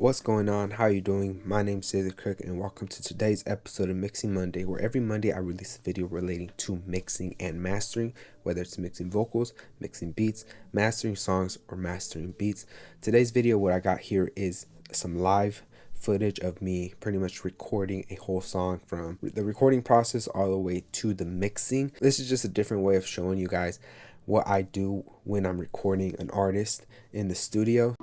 What's going on? How you doing? My name's David the Crook and welcome to today's episode of Mixing Monday, where every Monday I release a video relating to mixing and mastering, whether it's mixing vocals, mixing beats, mastering songs, or mastering beats. Today's video, what I got here is some live footage of me pretty much recording a whole song from the recording process all the way to the mixing. This is just a different way of showing you guys what I do when I'm recording an artist in the studio.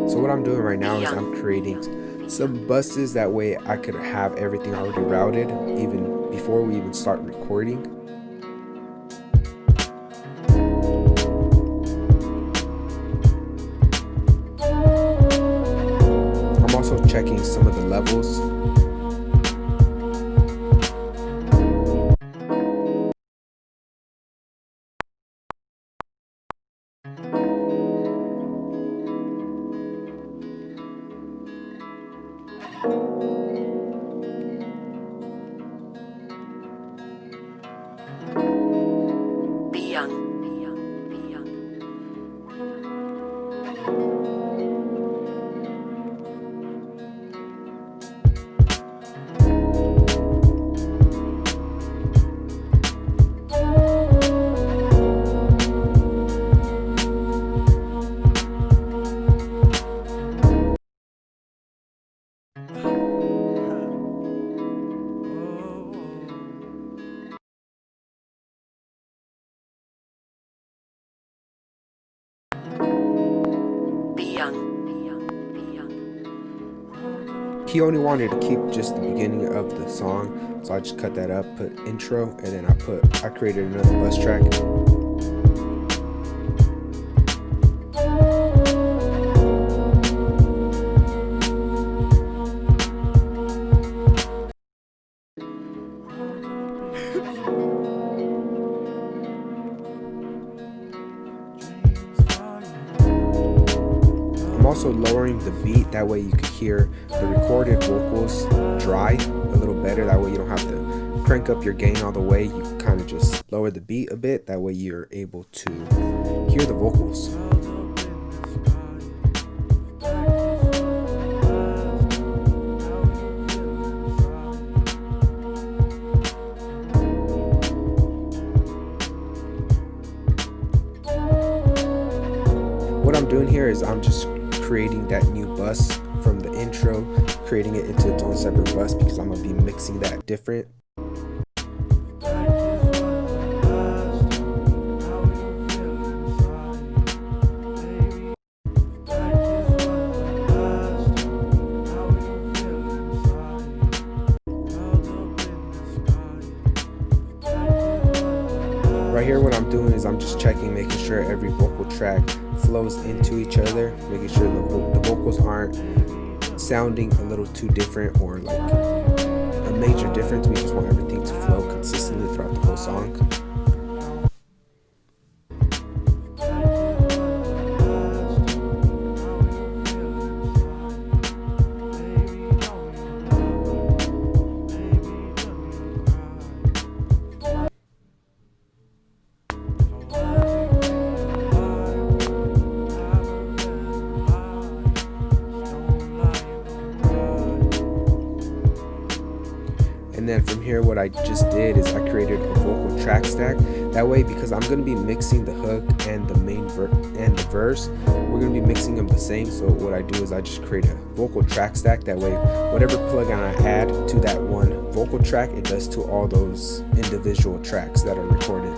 So what I'm doing right now is I'm creating some buses, that way I could have everything already routed even before we even start recording. I'm also checking some of the levels. He only wanted to keep just the beginning of the song, so I just cut that up, put intro, and then I created another bus track. I'm also lowering the beat, that way you could hear the recorded vocals dry a little better. That way you don't have to crank up your gain all the way. You kind of just lower the beat a bit, that way you're able to hear the vocals. What I'm doing here is I'm just creating that new bus from the intro, creating it into its own separate bus because I'm going to be mixing that different. Right here what I'm doing is I'm just checking, making sure every vocal track flows into each other, making sure the vocals aren't sounding a little too different or like a major difference. We just want everything to flow consistently throughout the whole song. And then from here what I just did is I created a vocal track stack. That way, because I'm going to be mixing the hook and the main verse, we're going to be mixing them the same. So what I do is I just create a vocal track stack. That way, whatever plugin I add to that one vocal track, it does to all those individual tracks that are recorded.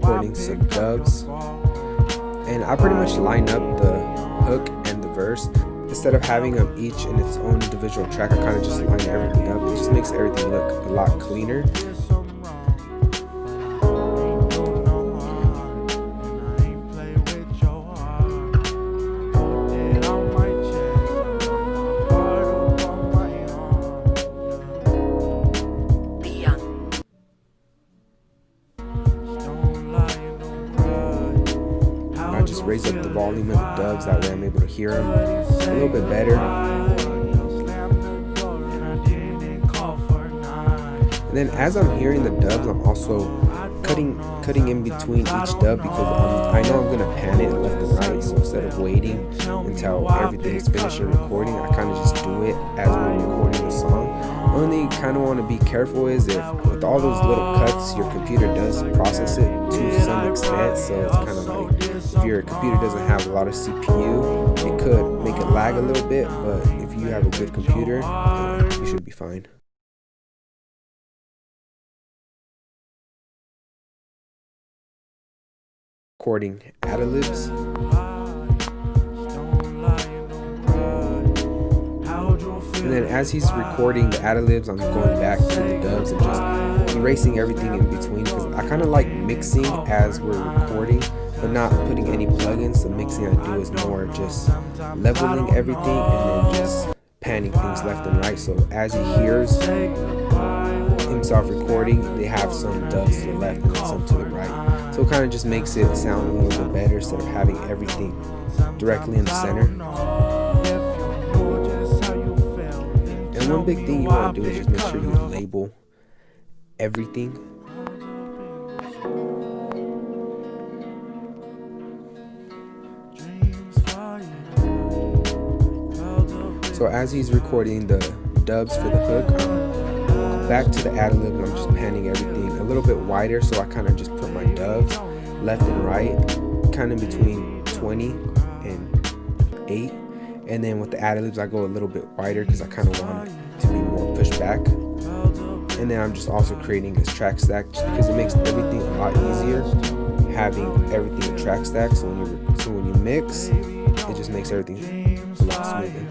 recording some dubs, and I pretty much line up the hook and the verse. Instead of having them each in its own individual track, I kind of just line everything up. It just makes everything look a lot cleaner. Just raise up the volume of the dubs, that way I'm able to hear them a little bit better. And then as I'm hearing the dubs, I'm also cutting in between each dub, because I know I'm gonna pan it left and right. So instead of waiting until everything is finished and recording, I kind of just do it as we're recording the song. Only thing you kind of want to be careful is if with all those little cuts, your computer does process it to some extent. So it's kind of like, if your computer doesn't have a lot of CPU, it could make it lag a little bit, but if you have a good computer, you should be fine. Recording ad-libs. And then as he's recording the ad-libs, I'm going back to the dubs and just erasing everything in between, because I kind of like mixing as we're recording, but not putting any plugins. The mixing I do is more just leveling everything and then just panning things left and right. So as he hears himself recording, they have some dubs to the left and some to the right. So it kind of just makes it sound a little bit better instead of having everything directly in the center. And one big thing you want to do is just make sure you label everything. So as he's recording the dubs for the hook, I'm back to the ad-lib and I'm just panning everything a little bit wider, so I kind of just put my dubs left and right, kind of between 20 and 8. And then with the ad-libs, I go a little bit wider because I kind of want it to be more pushed back. And then I'm just also creating this track stack just because it makes everything a lot easier having everything in track stack. So when you mix, it just makes everything a lot smoother.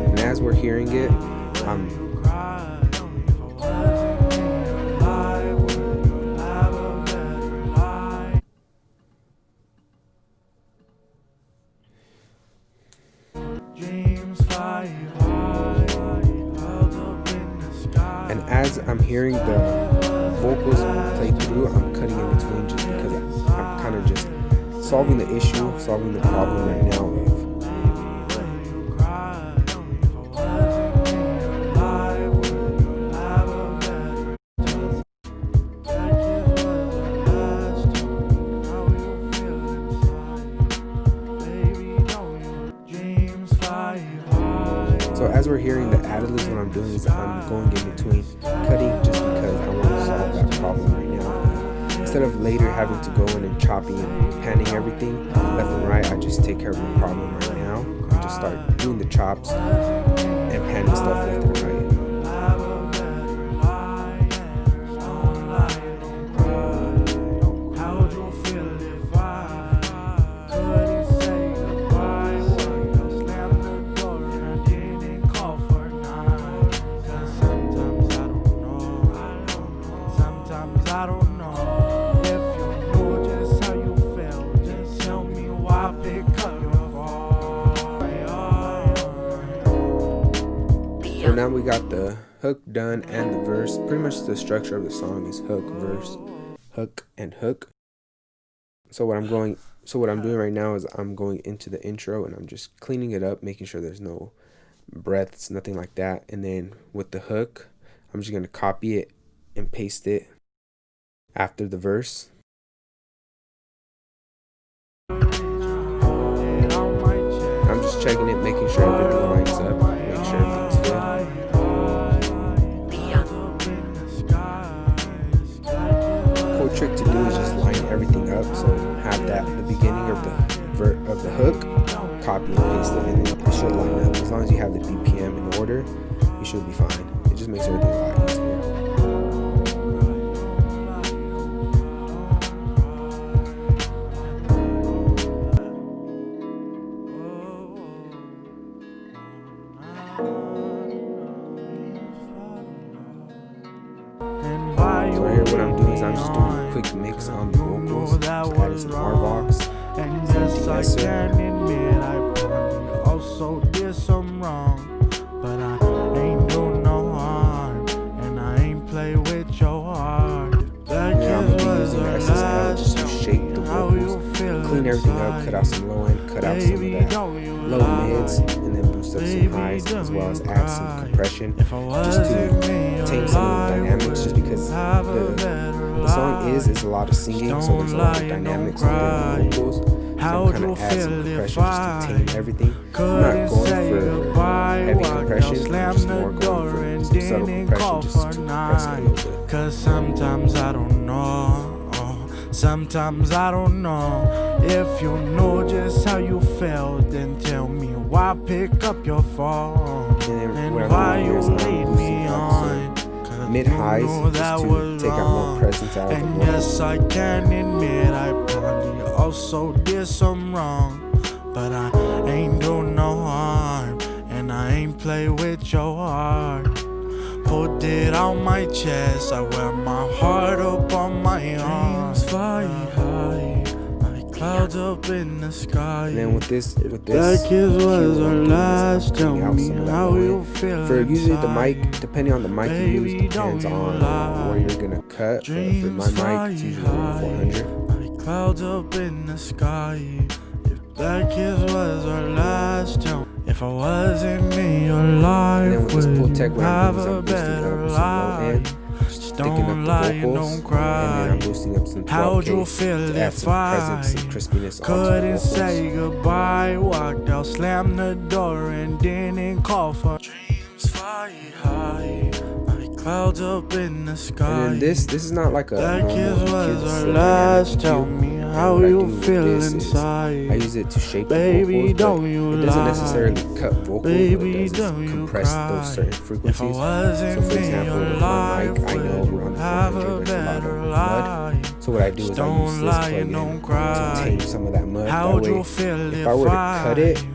And as we're hearing it, and as I'm hearing the vocals play through, I'm cutting in between just because I'm kind of just solving the issue, solving the problem right now of So as we're hearing the ad-libs, what I'm doing is I'm going in between cutting just because I want to solve that problem right now. Instead of later having to go in and chopping and panning everything left and right, I just take care of the problem right now. I just start doing the chops and panning stuff left and right. So now we got the hook done and the verse. Pretty much the structure of the song is hook, verse, hook, and hook. So what I'm doing right now is I'm going into the intro and I'm just cleaning it up, making sure there's no breaths, nothing like that. And then with the hook, I'm just going to copy it and paste it after the verse. I'm just checking it, making sure everything lines up, make sure everything's good. Cool trick to do is just line everything up, so have that at the beginning of the hook, copy and paste it, and then it should line up. As long as you have the BPM in order, you should be fine. It just makes everything a lot easier. So right here, what I'm doing is I'm just doing a quick mix on the vocals, just adding some RVox, and some yes, I can admit I probably also did some wrong, but I ain't do no harm, and I ain't play with your heart. That and I'm gonna be using SSL just to shape the vocals, clean everything up, cut out some low end, cut out some of that low mids, and then boost up some highs, as well as add some compression, just to tame some of the dynamics, just because the song is a lot of singing, so there's a lot of dynamics within the vocals. So I'm kind of add some compression just to tame everything. I'm not going for heavy compression, I'm just more going for some subtle compression just to compress it a little bit. Cause sometimes I don't know, sometimes I don't know. If you know just how you felt, then tell me why pick up your phone, and why you lead me on. Mid highs just to take out more presence out of the vocals. And yes, I can admit I probably also did some wrong, but I ain't do no harm, and I ain't play with your heart. Put it on my chest, I wear my heart up on my arm. Dreams fly high, like clouds up in the sky. And then with this that kiss was our last. Tell me how you feel. For usually the mic, depending on the mic you use, depends on where you're gonna cut. For my mic, it's usually 400. Like clouds up in the sky. If that kiss was our last, tell me if I wasn't in your life, would you have a better life? Don't lie, don't cry. And then I'm boosting up some 12K. How'd you feel if some presence and crispiness couldn't say goodbye? Walked out, slammed the door, and didn't call for dreams fly high, like clouds up in the sky. And then this is not like a that normal kiss was our last. Tell me how you feel inside. I use it to shape baby, the vocals, don't you it doesn't necessarily cut vocals, baby, but it does compress those certain frequencies. If I wasn't so for example, with my mic, I know we're on the 400, there's a lot of mud. So what I do is I use this plugin to tame some of that mud. That way, if I were to cut it,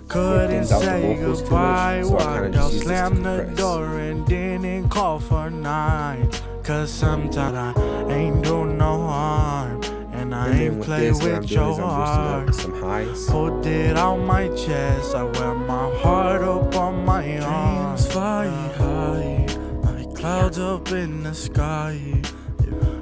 couldn't say goodbye, so walked out, slammed the door, and didn't call for nights. Cause sometimes I ain't do no harm, and I ain't play with your heart. Some highs. Put it on my chest, I wear my heart up on my arm. Dreams fly high, like clouds up in the sky.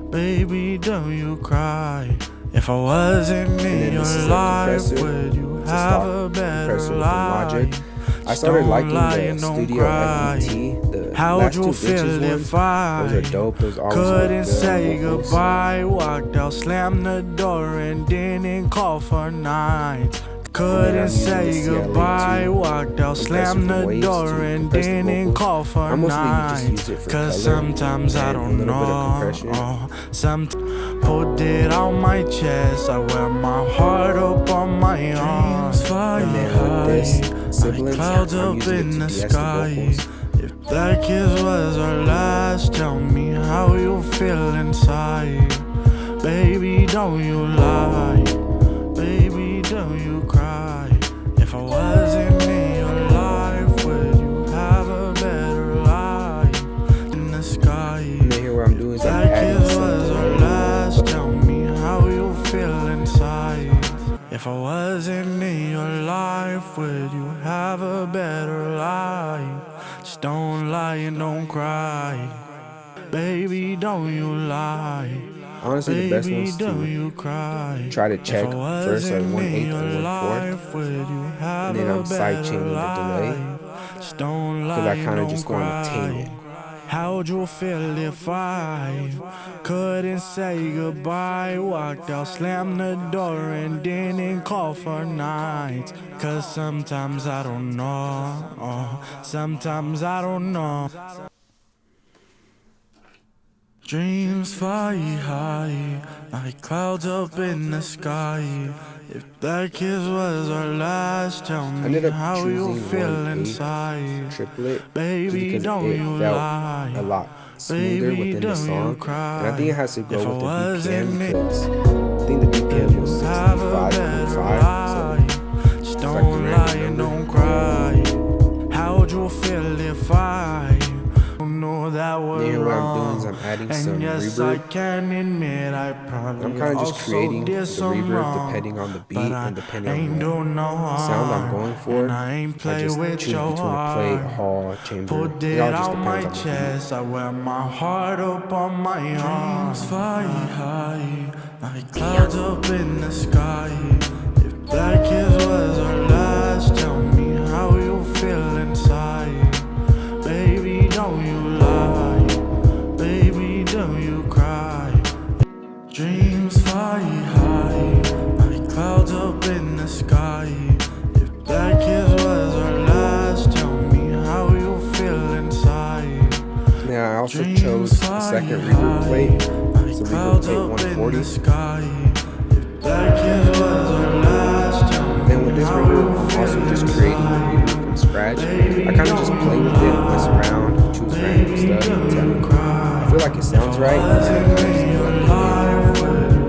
Baby, don't you cry. If I wasn't in your life, would you have a better life? I started liking the Studio FET, the last two Bitches ones. Those are dope, those always couldn't say goodbye, walked out, slammed the door, and didn't call for nights. Couldn't say goodbye, walked out, slammed the door, and didn't call for nights. Cause sometimes I don't know, put it on my chest, I wear my heart up on my arm. And then with this sibilance, clouds I'm up using in it the to sky. de-ess the vocals. If that kiss was our last, tell me how you feel inside. Baby, don't you lie, baby, don't you cry. If I wasn't in your life, would you have a better life in the sky? And then here what I'm doing is I'm adding kiss was our last, tell me how you feel inside. If I wasn't in your life, would you have a better life? Just don't lie and don't cry. Baby, don't you lie. Honestly, the best ones to try to check first are 1/8 and 1/4, and then I'm side chaining the delay, because I kind of just want to tame it. How'd you feel if I couldn't say goodbye? Walked out, slammed the door, and didn't call for nights. Cause sometimes I don't know, sometimes I don't know. Dreams fly high, like clouds up in the sky. If that kiss was our last, tell me ended up how you choosing feel 1/8 inside. triplet just Baby, because don't it you felt lie. a lot smoother Baby, within the don't you song, and I think it cry. has to go If I with the BPM wasn't because I think the BPM was have a better 65.5, so life. it's like the Don't lie random and number. don't cry. How'd you feel if I don't know that was Then what I'm doing is wrong? I'm adding And some yes, I reverb. can admit I I'm probably kind of just also creating the did some reverb wrong. depending on the But beat I and depending on ain't do no what sound I'm going harm, for. and I ain't I play just with choose your between a play, a heart. hall, a chamber. Put It it all just on my depends on the chest, I wear my heart up on my arm. Dreams fly high, like clouds up in the sky. If that kiss was our last, tell me how you feel inside. Baby, don't you lie. Baby, don't you cry. Dreams fly high, like clouds up in the sky. If that kiss was our last, tell me how you feel inside. Now I also chose a second reverb plate. It's a reverb plate 140. And with this reverb, I'm also just creating the reverb from scratch. I kind of just play with it, mess around, choose random stuff until I feel like it sounds right, and then I kind of just blend it in.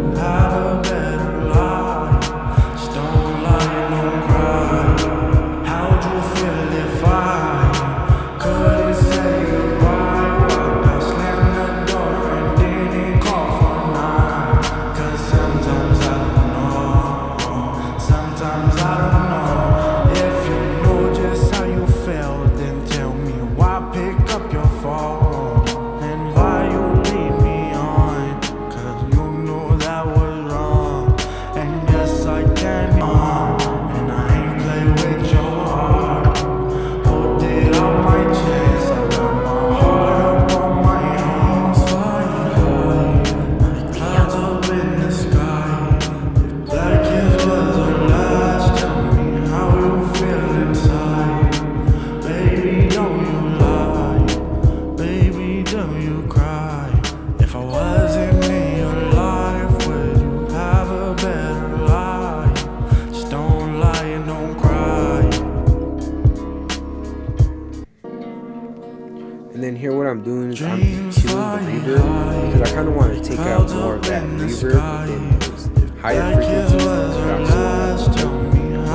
And then here what I'm doing is I'm EQing the reverb because I kind of want to take out more of that reverb within those higher frequencies without so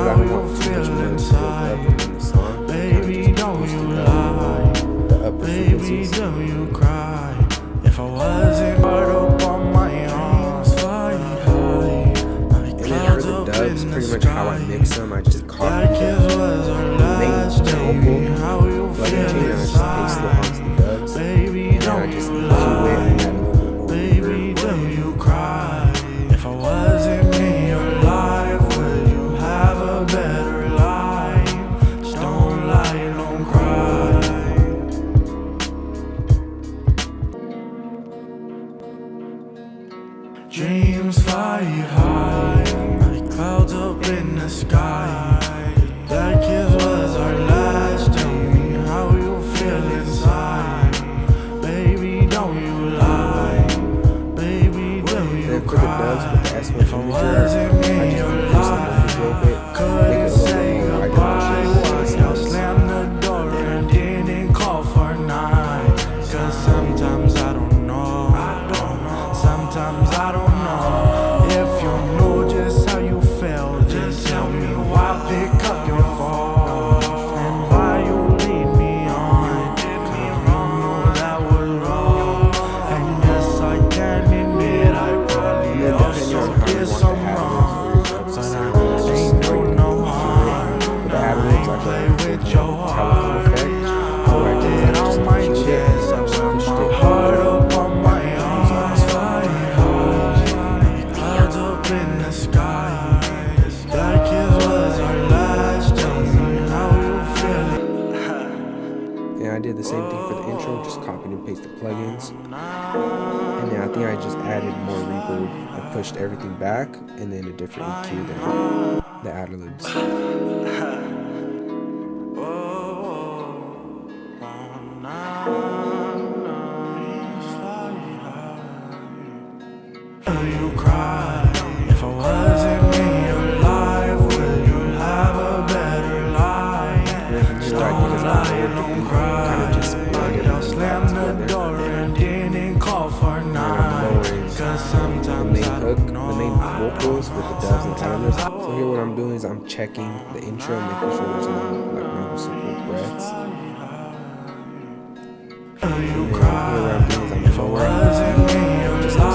I don't want too much noise to build up within the song. Kind of just boosting up the upper frequencies. If I wasn't hard up on my arms, fly high. And then for the dubs, pretty much how I mix them, I just copy the main vocal, plug and chain, and I just paste it onto the dubs. And then I just EQ it and add a little bit more reverb. If I wasn't in your life, would you have a better life? Just don't lie, don't cry. Dreams fly high, like clouds up in the sky. That kiss was our last, tell me how you feel inside. Baby, don't you lie. Baby, don't you And for the dubs with the S1 if I wasn't imager, I in your just increase the numbers a little bit, make it a couldn't little say bit more white goodbye. conscious. I'll slam the door and didn't call for night. Cause sometimes I don't know. Sometimes I don't know. If you know just how you felt, just tell me why pick up your phone and why you lead me on. Cause you know that was wrong. And yes, I can admit I probably also did some wrong. But I ain't do no harm. For the ad-libs, I Play go with with your the heart. telephone effect. So what I did is I just On my EQ'd it chest, I and just wear pushed my it heart over. up on my arms. Fly high, clouds up in the sky. That kiss was our last. Tell me how you feel. And I did the same thing for the intro, just copied and pasted the plugins. And then I think I just added more reverb and pushed everything back, and then a different EQ than the ad-libs. You cry if I wasn't in your with the dubs and ad-libs. So here what I'm doing is I'm checking the intro, making sure there's no like noticeable breaths. And then here what I'm doing is I'm lowering the beat just to go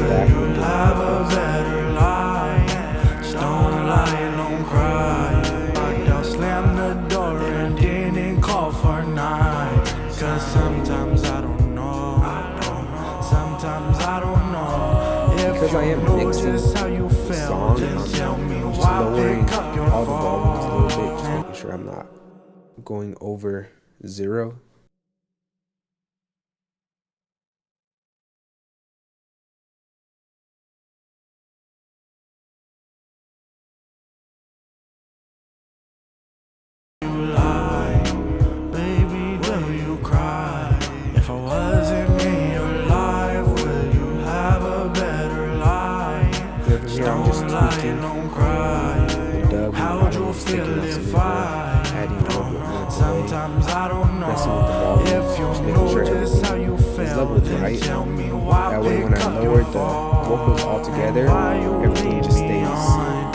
back with the vocals. Don't lie, don't cry. I'll slam the door and didn't call for night. Cause sometimes I don't know. Sometimes I don't know. Because I am mixing the song, I'm just lowering all the volumes a little bit, just making sure I'm not going over 0. Here I'm just tweaking the dub and audience, taking out some reverb, adding a little bit more delay, messing with the volume, just making sure everything is leveled right. That way when I lower the vocals all together, everything just stays even.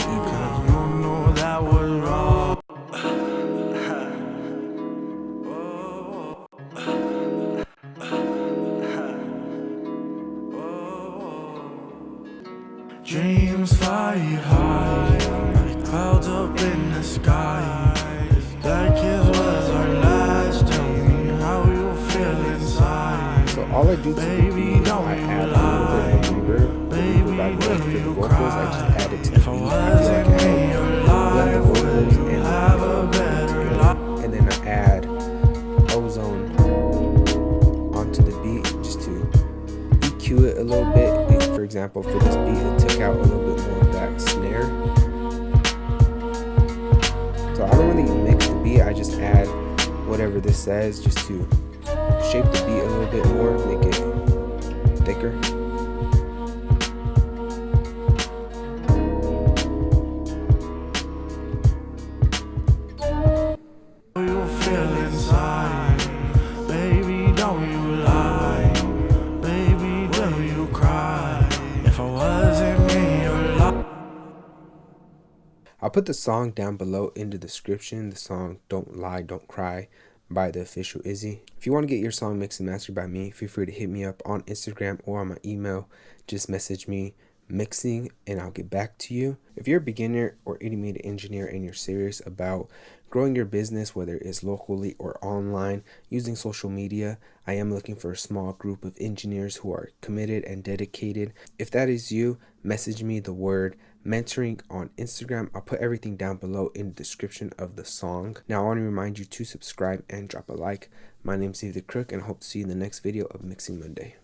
Dreams fly high, like clouds up in the sky. That kiss was our last. Tell me how you feel inside. So all I do to the beat is I add a little bit of reverb. The reverb I make for the vocals, I just add it to the beat. I feel like I blend the vocals and then I add ozone onto the beat just to EQ it a little bit. For example, for this beat, it took out a little bit more of that snare. So I don't really mix the beat, I just add whatever this says just to shape the beat a little bit more, make it thicker. You feel inside, baby, don't you lie, baby, do you cry? If I wasn't in your life. I'll put the song down below in the description, the song Don't Lie, Don't Cry by the official Izzy. If you want to get your song mixed and mastered by me, feel free to hit me up on Instagram or on my email. Just message me mixing and I'll get back to you. If you're a beginner or intermediate engineer and you're serious about growing your business, whether it's locally or online using social media, I am looking for a small group of engineers who are committed and dedicated. If that is you, message me the word mentoring on Instagram. I'll put everything down below in the description of the song. Now I want to remind you to subscribe and drop a like. My name's David the Crook and I hope to see you in the next video of Mixing Monday.